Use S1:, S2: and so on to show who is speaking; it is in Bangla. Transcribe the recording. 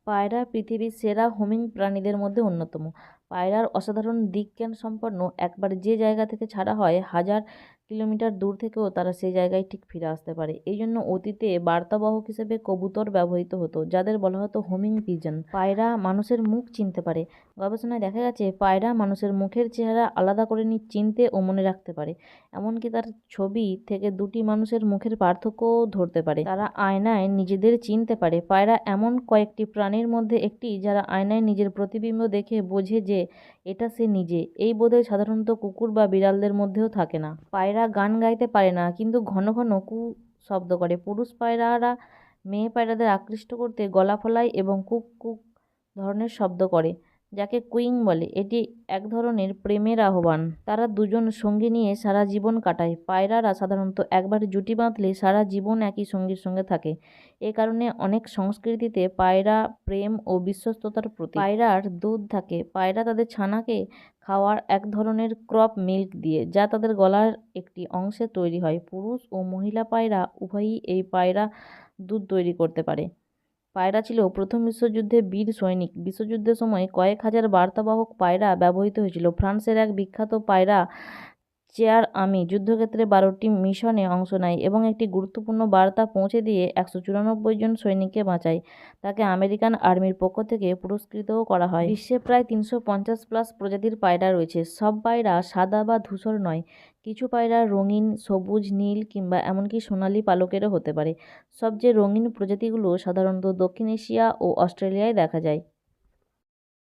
S1: পায়রা পৃথিবীর সেরা হোমিং প্রাণীদের মধ্যে অন্যতম। পায়রার অসাধারণ দিকজ্ঞান সম্পন্ন, একবার যে জায়গা থেকে ছাড়া হয় 1000 কিলোমিটার দূর থেকেও তারা সেই জায়গায় ঠিক ফিরে আসতে পারে। এই জন্য অতীতে বার্তাবাহক হিসেবে কবুতর ব্যবহৃত হতো, যাদের বলা হতো হোমিং পিজন। পায়রা মানুষের মুখ চিনতে পারে। গবেষণায় দেখা গেছে পায়রা মানুষের মুখের চেহারা আলাদা করে চিনতে ও মনে রাখতে পারে। এমনকি তার ছবি থেকে দুটি মানুষের মুখের পার্থক্যও ধরতে পারে। তারা আয়নায় নিজেদের চিনতে পারে। পায়রা এমন কয়েকটি প্রাণীর মধ্যে একটি যারা আয়নায় নিজের প্রতিবিম্ব দেখে বোঝে যে এটা সে নিজে। এই বোধে সাধারণত কুকুর বা বিড়ালদের মধ্যেও থাকে না। পায়রা গান গাইতে পারে না, কিন্তু ঘন ঘন কু শব্দ করে। পুরুষ পায়রারা মেয়ে পায়রাদের আকৃষ্ট করতে গলা ফলায় এবং কুক কুক ধরনের শব্দ করে, যাকে কুইং বলে। এটি এক ধরনের প্রেমের আহ্বান। তারা দুজন সঙ্গী নিয়ে সারা জীবন কাটায়। পায়রারা সাধারণত একবার জুটি বাঁধলে সারা জীবন একই সঙ্গীর সঙ্গে থাকে। এ কারণে অনেক সংস্কৃতিতে পায়রা প্রেম ও বিশ্বস্ততার প্রতীক। পায়রার দুধ থাকে। পায়রা তাদের ছানাকে খাওয়ার এক ধরনের ক্রপ মিল্ক দিয়ে, যা তাদের গলার একটি অংশে তৈরি হয়। পুরুষ ও মহিলা পায়রা উভয়ই এই পায়রা দুধ তৈরি করতে পারে। পায়রা ছিল প্রথম বিশ্বযুদ্ধে বীর সৈনিক। বিশ্বযুদ্ধের সময় কয়েক হাজার বার্তাবাহক পায়রা ব্যবহৃত হয়েছিল। ফ্রান্সের এক বিখ্যাত পায়রা চেয়ার আর্মি যুদ্ধক্ষেত্রে 12টি মিশনে অংশ নেয় এবং একটি গুরুত্বপূর্ণ বার্তা পৌঁছে দিয়ে 194 জন সৈনিককে বাঁচায়। তাকে আমেরিকান আর্মির পক্ষ থেকে পুরস্কৃতও করা হয়। বিশ্বে প্রায় 350+ প্রজাতির পায়রা রয়েছে। সব পায়রা সাদা বা ধূসর নয়। কিছু পায়রা রঙিন, সবুজ, নীল কিংবা এমনকি সোনালী পালকেরও হতে পারে। সবচেয়ে রঙিন প্রজাতিগুলো সাধারণত দক্ষিণ এশিয়া ও অস্ট্রেলিয়ায় দেখা যায়।